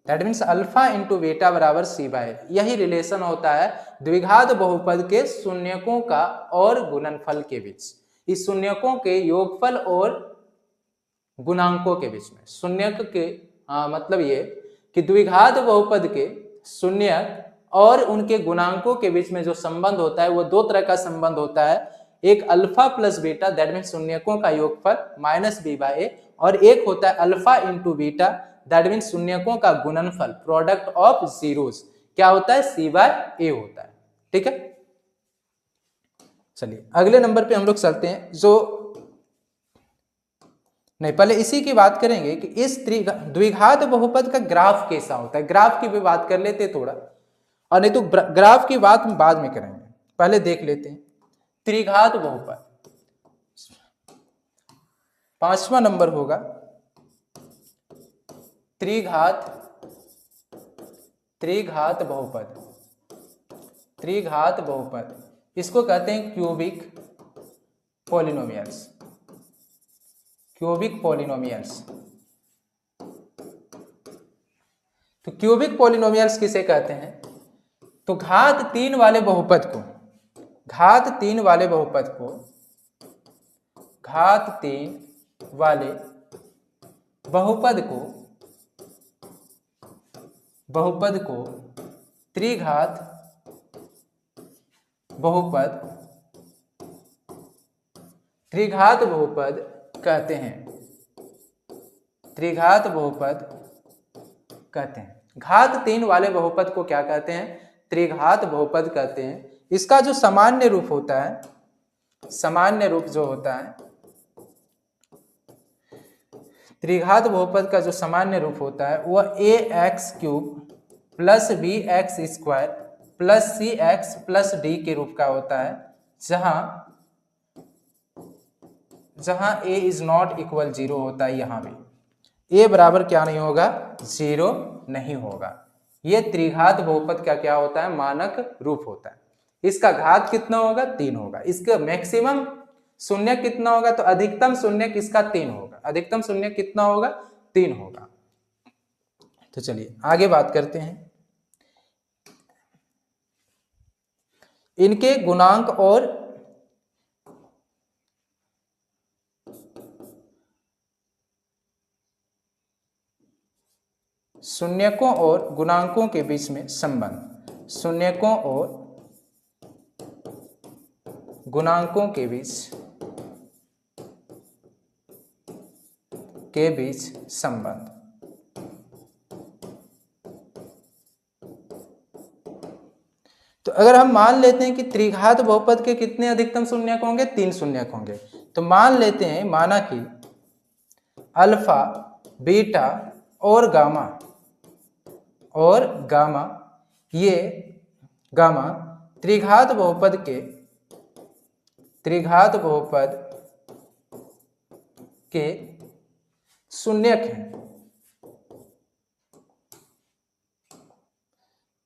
That means alpha into beta बराबर c बाय, यही रिलेशन होता है द्विघात बहुपद के शून्यकों का और गुणनफल के बीच, इस शून्यकों के योगफल और गुणांकों के बीच में। शून्यक के मतलब ये कि द्विघात बहुपद के शून्यक और उनके गुणांकों के बीच में जो संबंध होता है वो दो तरह का संबंध होता है, एक alpha plus beta that mean शून्यकों का योगफल माइनस बी बाय ए, और एक होता है alpha into beta that mean शून्यकों का गुणनफल प्रोडक्ट ऑफ जीरोस, क्या होता है सी बाय ए होता है। ठीक है, चलिए अगले नंबर पे हम लोग चलते हैं। जो नहीं, पहले इसी की बात करेंगे कि इस द्विघात बहुपद का ग्राफ कैसा होता है, ग्राफ की भी बात कर लेते थोड़ा, और नहीं तो ग्राफ की बात हम बाद में करेंगे, पहले देख लेते हैं त्रिघात बहुपद। पांचवा नंबर होगा त्रिघात बहुपद। त्रिघात बहुपद इसको कहते हैं क्यूबिक पॉलिनोमियल्स। क्यूबिक पॉलिनोमियल्स, तो क्यूबिक पॉलिनोमियल्स किसे कहते हैं? तो घात तीन वाले बहुपद को, घात तीन वाले बहुपद को, घात तीन वाले बहुपद को, बहुपद को त्रिघात बहुपद, त्रिघात बहुपद कहते हैं। त्रिघात बहुपद कहते हैं। घात तीन वाले बहुपद को क्या कहते हैं? त्रिघात बहुपद कहते हैं। इसका जो सामान्य रूप होता है, सामान्य रूप जो होता है त्रिघात बहुपद का जो सामान्य रूप होता है वह a x cube plus b x square plus c x plus d के रूप का होता है, जहां a is not equal zero होता है। यहां भी ए बराबर क्या नहीं होगा? जीरो नहीं होगा। ये त्रिघात बहुपद का क्या होता है? मानक रूप होता है। इसका घात कितना होगा? तीन होगा। इसका मैक्सिमम शून्य कितना होगा? तो अधिकतम शून्य किसका? तीन होगा। अधिकतम शून्य कितना होगा? तीन होगा। तो चलिए आगे बात करते हैं। इनके गुणांक और शून्यकों और गुणांकों के बीच में संबंध, शून्यकों और गुणांकों के बीच संबंध। तो अगर हम मान लेते हैं कि त्रिघात बहुपद के कितने अधिकतम शून्यक होंगे? तीन शून्यक होंगे। तो मान लेते हैं, माना कि अल्फा, बीटा और गामा, ये गामा त्रिघात बहुपद के शून्यक हैं,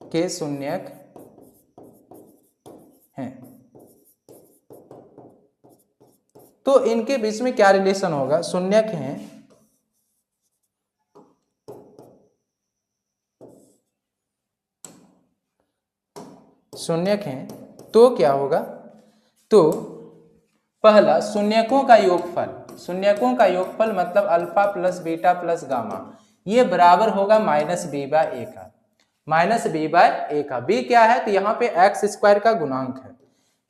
के शून्यक हैं। तो इनके बीच में क्या रिलेशन होगा? शून्यक हैं, शून्यक हैं तो क्या होगा? तो पहला शून्यकों का योगफल, शून्यकों का योगफल मतलब alpha plus beta plus gamma, ये बराबर होगा माइनस बी बाय ए का, माइनस बी बाय ए का। बी क्या है? तो यहाँ पे एक्स स्क्वायर का गुणांक है।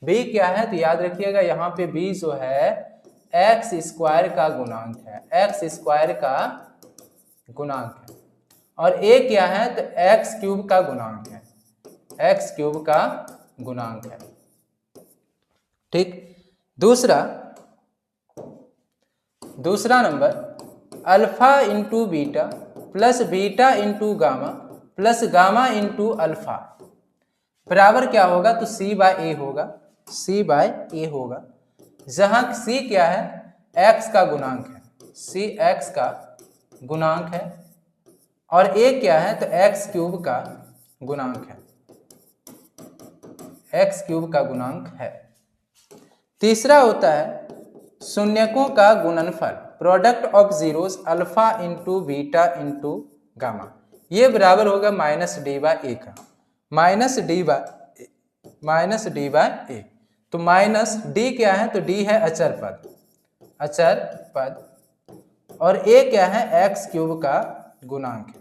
बी क्या है? तो याद रखिएगा यहाँ पे बी जो है एक्स स्क्वायर का गुणांक है, एक्स स्क्वायर का गुणांक है। और ए क्या है? तो एक्स क्यूब का गुणांक है, एक्स क्यूब का गुणांक है। ठीक। दूसरा number alpha into beta plus beta into gamma plus gamma into alpha बराबर क्या होगा? तो सी बाय ए होगा, सी बाय ए होगा। जहां सी क्या है? एक्स का गुणांक है, सी एक्स का गुणांक है। और ए क्या है? तो एक्स क्यूब का गुणांक है, एक्स क्यूब का गुणांक है। तीसरा होता है शून्यकों का गुणनफल, product of zeros alpha into beta into gamma, ये बराबर होगा माइनस डी बाय ए का, माइनस डी बाय ए। तो माइनस डी क्या है? तो डी है अचर पद, अचर पद। और ए क्या है? एक्स क्यूब का गुणांक है,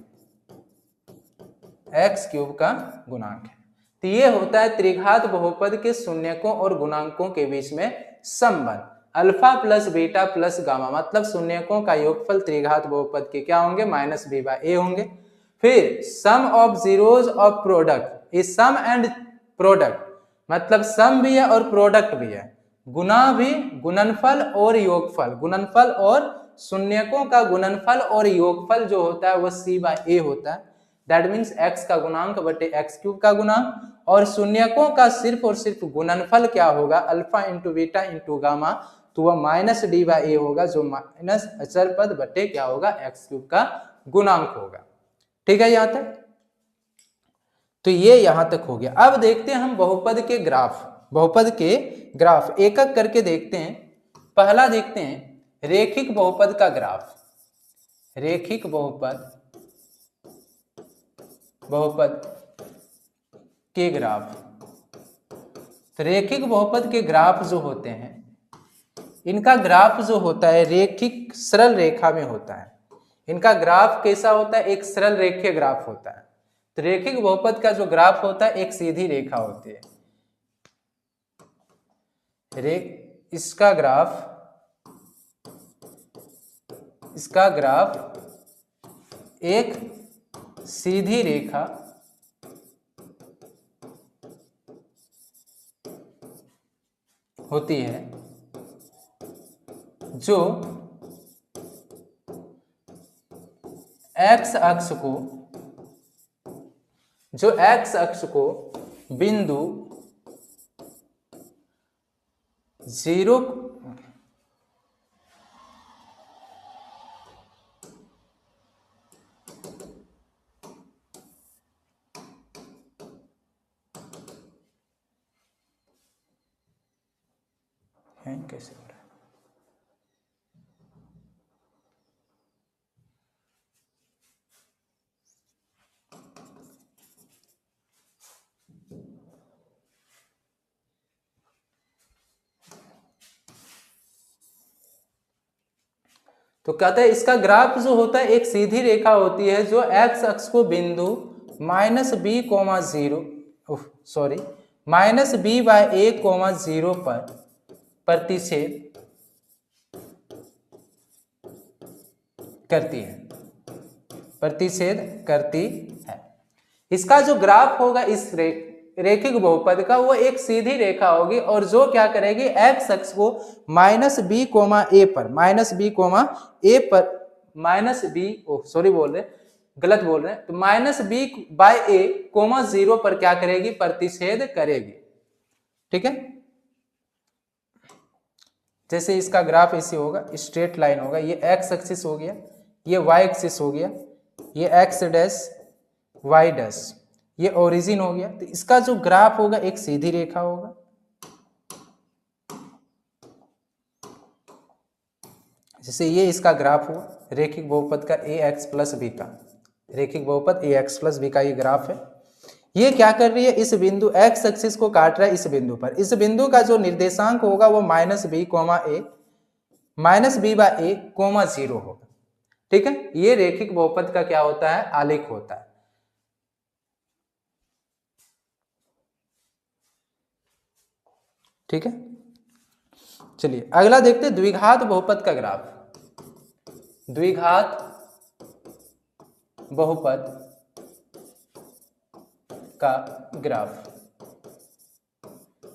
एक्स क्यूब का गुणांक है। तो ये होता है त्रिघात बहुपद के शून्यकों और गुणांकों के बीच में someone. Alpha plus beta plus gamma मतलब शून्यकों का योगफल त्रिघात बहुपद के क्या होंगे, माइनस बी बाई ए होंगे। फिर sum of zeros of product, is sum and product मतलब सम भी है और प्रोडक्ट भी है, गुना भी, गुणनफल और योगफल, गुणनफल और शून्यकों का गुणनफल और योगफल जो होता है वो सी बाई ए होता है। दैट मीन्स x का गुणांक बटे एक्स क्यूब का गुणांक, और शून्यकों का सिर्फ और सिर्फ गुणनफल क्या होगा, alpha into beta into gamma, तो वह माइनस डी बाई ए होगा जो माइनस अचर पद बटे क्या होगा, एक्स क्यूब का गुणांक होगा। ठीक है यहां तक, तो ये यहां तक हो गया। अब देखते हैं हम बहुपद के ग्राफ, बहुपद के ग्राफ एक एक करके देखते हैं। पहला देखते हैं रेखिक बहुपद का ग्राफ, रेखिक बहुपद, बहुपद के ग्राफ। तो रेखिक बहुपद के ग्राफ जो होते हैं, इनका ग्राफ जो होता है रेखिक सरल रेखा में होता है। इनका ग्राफ कैसा होता है, एक सरल रेखीय ग्राफ होता है। तो रेखिक बहुपद का जो ग्राफ होता है एक सीधी रेखा होती है। इसका ग्राफ एक सीधी रेखा होती है जो एक्स अक्ष को बिंदु 0 कैसे हो रहा है, तो कहते हैं इसका ग्राफ जो होता है एक सीधी रेखा होती है जो एक्स अक्ष को बिंदु minus B comma zero minus B by A comma zero पर प्रतिच्छेद करती है, प्रतिच्छेद करती है। इसका जो ग्राफ होगा इस रेखिक बहुपद का वो एक सीधी रेखा होगी और जो क्या करेगी, एक्स अक्ष को माइनस बी कोमा ए पर, माइनस बी कोमा ए पर, माइनस बी गलत बोल रहे हैं, तो minus B by A comma zero पर क्या करेगी, प्रतिच्छेद करेगी। ठीक है, जैसे इसका ग्राफ ऐसे होगा, स्ट्रेट लाइन होगा, ये एक्स एक्सिस हो गया, ये वाई एक्सिस हो गया, ये एक्स डैश वाई डैश, ये ओरिजिन हो गया। तो इसका जो ग्राफ होगा एक सीधी रेखा होगा। जैसे ये इसका ग्राफ हुआ रेखिक बहुपद का ए एक्स प्लस बी का, रेखिक बहुपद ए एक्स प्लस बी का ये ग्राफ है। ये क्या कर रही है, इस बिंदु एक्स एक्सिस को काट रहा है इस बिंदु पर। इस बिंदु का जो निर्देशांक होगा वो minus B comma A, minus B by A comma zero होगा। ठीक है, ये रेखिक बहुपद का क्या होता है, आलेख होता है। ठीक है, चलिए अगला देखते हैं द्विघात बहुपद का ग्राफ। द्विघात बहुपद का ग्राफ,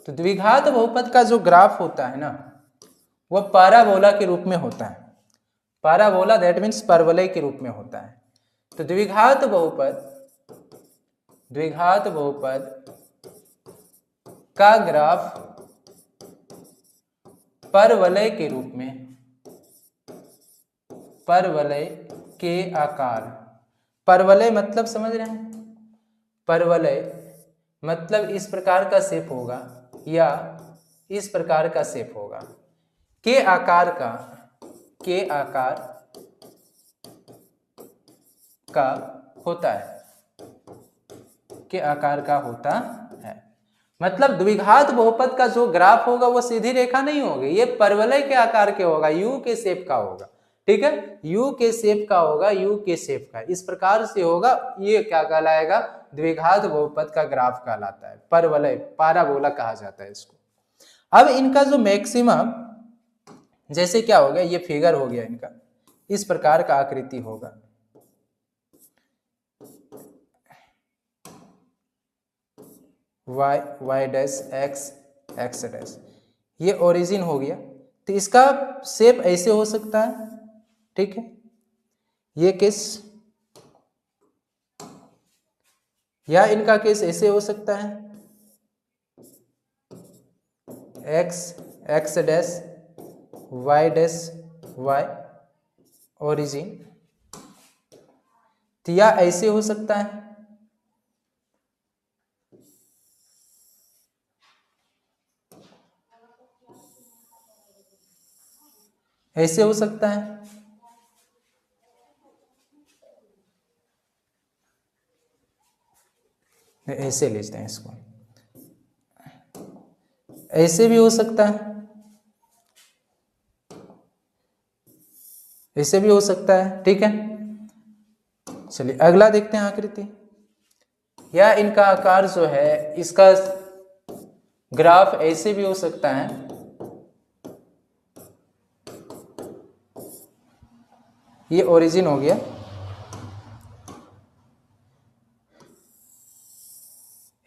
तो द्विघात बहुपद का जो ग्राफ होता है ना वह पैराबोला के रूप में होता है। पैराबोला दैट मीन्स परवलय के रूप में होता है। तो द्विघात बहुपद का ग्राफ परवलय के रूप में, परवलय के आकार, परवलय मतलब समझ रहे हैं, परवलय मतलब इस प्रकार का शेप होगा या इस प्रकार का शेप होगा, के आकार का होता है, के आकार का होता है। मतलब द्विघात बहुपद का जो ग्राफ होगा वो सीधी रेखा नहीं होगी, ये परवलय के आकार के होगा, यू के शेप का होगा। ठीक है, यू के शेप का होगा, यू के शेप का इस प्रकार से होगा। ये क्या कहलाएगा, द्विघात बहुपद का ग्राफ कहलाता है, परवलय, पैराबोला कहा जाता है इसको। अब इनका जो मैक्सिमम, जैसे क्या हो गया, ये फिगर हो गया इनका, इस प्रकार का आकृति होगा। y डैश x डैश, ये ओरिजिन हो गया। तो इसका शेप ऐसे हो सकता है, ठीक है, ये केस, या इनका केस ऐसे हो सकता है, x dash y dash y origin, तो या ऐसे हो सकता है, ऐसे हो सकता है, ऐसे लिखते हैं इसको, ऐसे भी हो सकता है, ऐसे भी हो सकता है, ठीक है। चलिए अगला देखते हैं आकृति। या इनका आकार जो है, इसका ग्राफ ऐसे भी हो सकता है, ये ओरिजिन हो गया,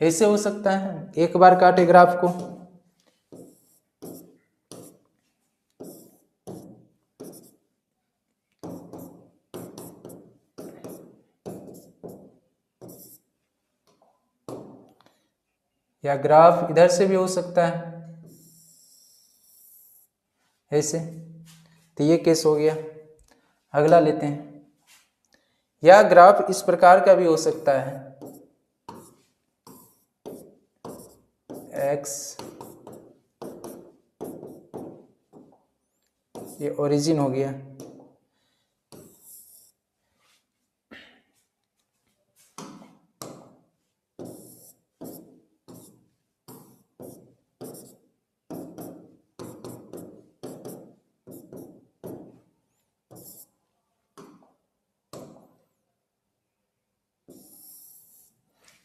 ऐसे हो सकता है, एक बार काटे ग्राफ को, या ग्राफ इधर से भी हो सकता है ऐसे, तो ये केस हो गया। अगला लेते हैं, या ग्राफ इस प्रकार का भी हो सकता है, x, ये ओरिजिन हो गया,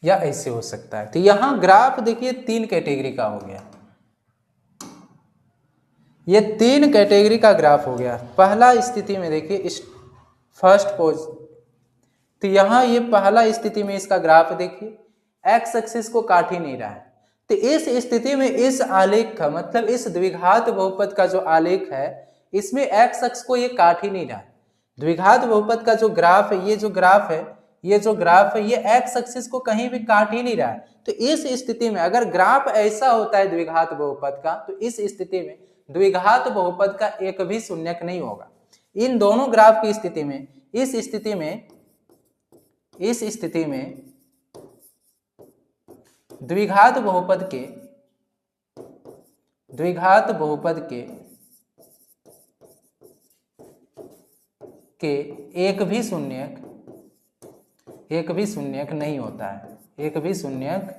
या ऐसे हो सकता है। तो यहां ग्राफ देखिए 3 कैटेगरी का हो गया, ये 3 कैटेगरी का ग्राफ हो गया। पहला स्थिति में देखिए, इस फर्स्ट पोज, तो यहां ये पहला स्थिति में इसका ग्राफ देखिए, एक्स एक्सिस को काट ही नहीं रहा है। तो इस स्थिति में इस आलेख का मतलब इस द्विघात बहुपद का जो आलेख है, इसमें एक्स अक्ष को ये काट ही नहीं रहा है। द्विघात बहुपद का जो ग्राफ है, ये जो ग्राफ है, ये जो ग्राफ है, ये एक्स एक्सिस को कहीं भी काट ही नहीं रहा है। तो इस स्थिति में अगर ग्राफ ऐसा होता है द्विघात बहुपद का, तो इस स्थिति में द्विघात बहुपद का एक भी शून्यक नहीं होगा। इन दोनों ग्राफ की स्थिति में, इस स्थिति में द्विघात बहुपद के एक भी शून्यक नहीं होता है, एक भी शून्यक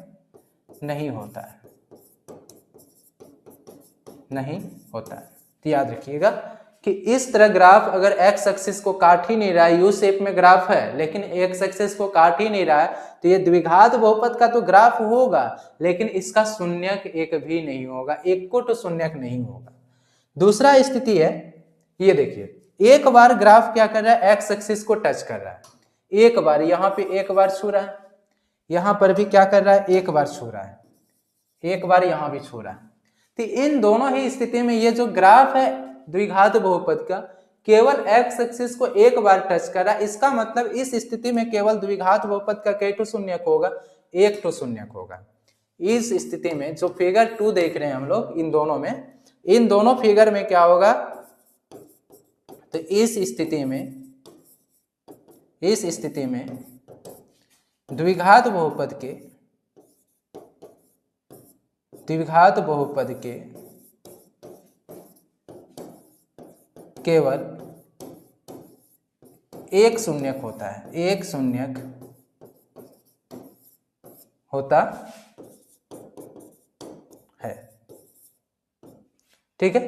नहीं होता है, नहीं होता है। तो याद रखिएगा कि इस तरह ग्राफ अगर एक्स एक्सिस को काट ही नहीं रहा है, यू शेप में ग्राफ है लेकिन एक्स एक्सिस को काट ही नहीं रहा है, तो ये द्विघात बहुपद का तो ग्राफ होगा लेकिन इसका शून्यक एक भी नहीं होगा, एक को तो शून्यक नहीं होगा। दूसरा स्थिति है, ये देखिए, एक बार ग्राफ क्या कर रहा है, एक्स एक्सिस को टच कर रहा है, एक बार यहाँ पे एक बार छू रहा है, यहाँ पर भी क्या कर रहा है, एक बार छू रहा है, एक बार यहाँ भी छू रहा है। तो इन दोनों ही स्थिति में ये जो ग्राफ है द्विघात बहुपद का, केवल एक्स एक्सिस को एक बार टच कर रहा है, इसका मतलब इस स्थिति में केवल द्विघात बहुपद का कई टू शून्यक होगा, एक टू शून्यक होगा। इस स्थिति में जो फिगर 2 देख रहे हैं हम लोग, इन दोनों फिगर में क्या होगा, तो इस स्थिति में द्विघात बहुपद के केवल एक शून्यक होता है, एक शून्यक होता है, ठीक है।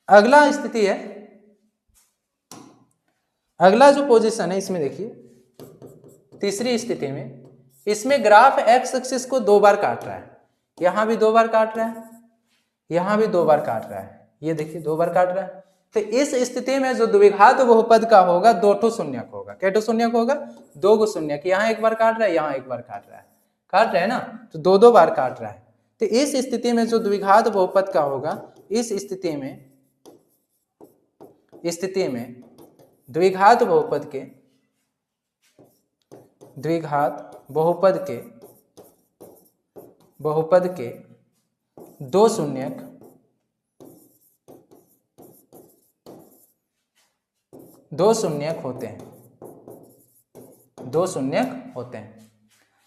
अगला स्थिति है, अगला जो पोजीशन है इसमें देखिए, तीसरी स्थिति में इसमें ग्राफ एक्स एक्सिस को 2 बार काट रहा है, यहां भी 2 बार काट रहा है, यहाँ भी 2 बार काट रहा है, ये देखिए 2 बार काट रहा है। तो इस स्थिति में जो द्विघात बहुपद का होगा 2 ठो शून्यक होगा। क्या ठो शून्यक होगा? 2 गो शून्यक। यहाँ 1 बार काट रहा है, यहाँ 1 बार काट रहा है, काट रहा है ना, तो 2 बार काट रहा है। तो इस स्थिति में जो द्विघात बहुपद का होगा, इस स्थिति में द्विघात बहुपद के 2 शून्यक होते हैं, 2 शून्यक होते हैं।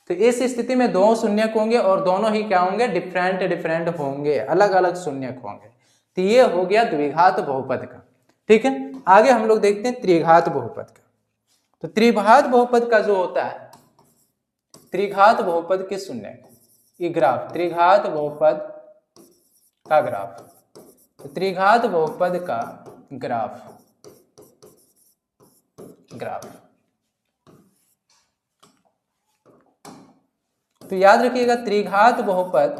तो इस स्थिति में 2 शून्यक होंगे और दोनों ही क्या होंगे? डिफरेंट होंगे, अलग अलग शून्यक होंगे। तो ये हो गया द्विघात बहुपद का। ठीक है, आगे हम लोग देखते हैं त्रिघात बहुपद का। तो त्रिघात बहुपद का जो होता है, त्रिघात बहुपद के शून्यक, ये ग्राफ, त्रिघात बहुपद का ग्राफ, तो त्रिघात बहुपद का ग्राफ तो याद रखिएगा त्रिघात बहुपद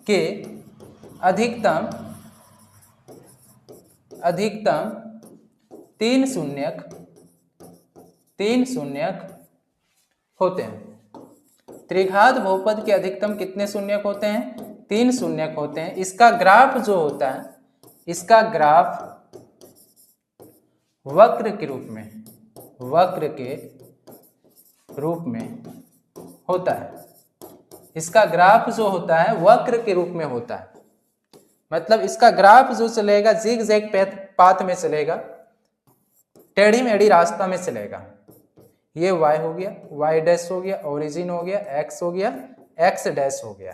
के अधिकतम 3 शून्यक होते हैं। त्रिघात बहुपद के अधिकतम कितने शून्यक होते हैं? 3 शून्यक होते हैं। इसका ग्राफ जो होता है, इसका ग्राफ वक्र के रूप में होता है। इसका ग्राफ जो होता है वक्र के रूप में होता है, मतलब इसका ग्राफ जो चलेगा जिग-जैग पाथ में चलेगा, टेढ़ी मेढ़ी रास्ता में चलेगा। ये y हो गया, y डैश हो गया, ओरिजिन हो गया, x हो गया, x डैश हो गया।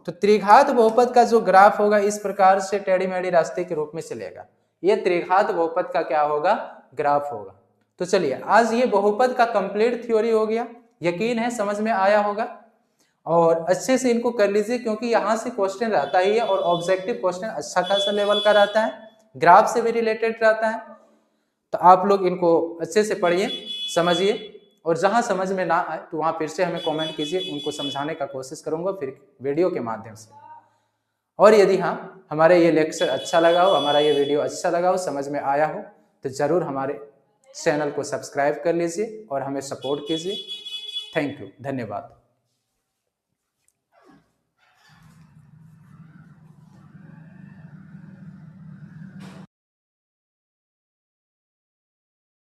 तो त्रिघात बहुपद का जो ग्राफ होगा इस प्रकार से टेढ़ी मेढ़ी रास्ते के रूप में चलेगा। ये त्रिघात बहुपद का क्या होगा? ग्राफ होगा। तो चलिए आज ये बहुपद का कंप्लीट थ्योरी हो गया, यकीन है समझ में आया होगा। और अच्छे से इनको कर लीजिए क्योंकि यहाँ से क्वेश्चन रहता ही है और ऑब्जेक्टिव क्वेश्चन अच्छा खासा लेवल का रहता है, ग्राफ से भी रिलेटेड रहता है। तो आप लोग इनको अच्छे से पढ़िए, समझिए, और जहाँ समझ में ना आए तो वहाँ फिर से हमें कमेंट कीजिए, उनको समझाने का कोशिश करूँगा फिर वीडियो के माध्यम से। और यदि हाँ हमारा ये लेक्चर अच्छा लगा हो, हमारा ये वीडियो अच्छा लगा हो, समझ में आया हो, तो ज़रूर हमारे चैनल को सब्सक्राइब कर लीजिए और हमें सपोर्ट कीजिए। थैंक यू, धन्यवाद।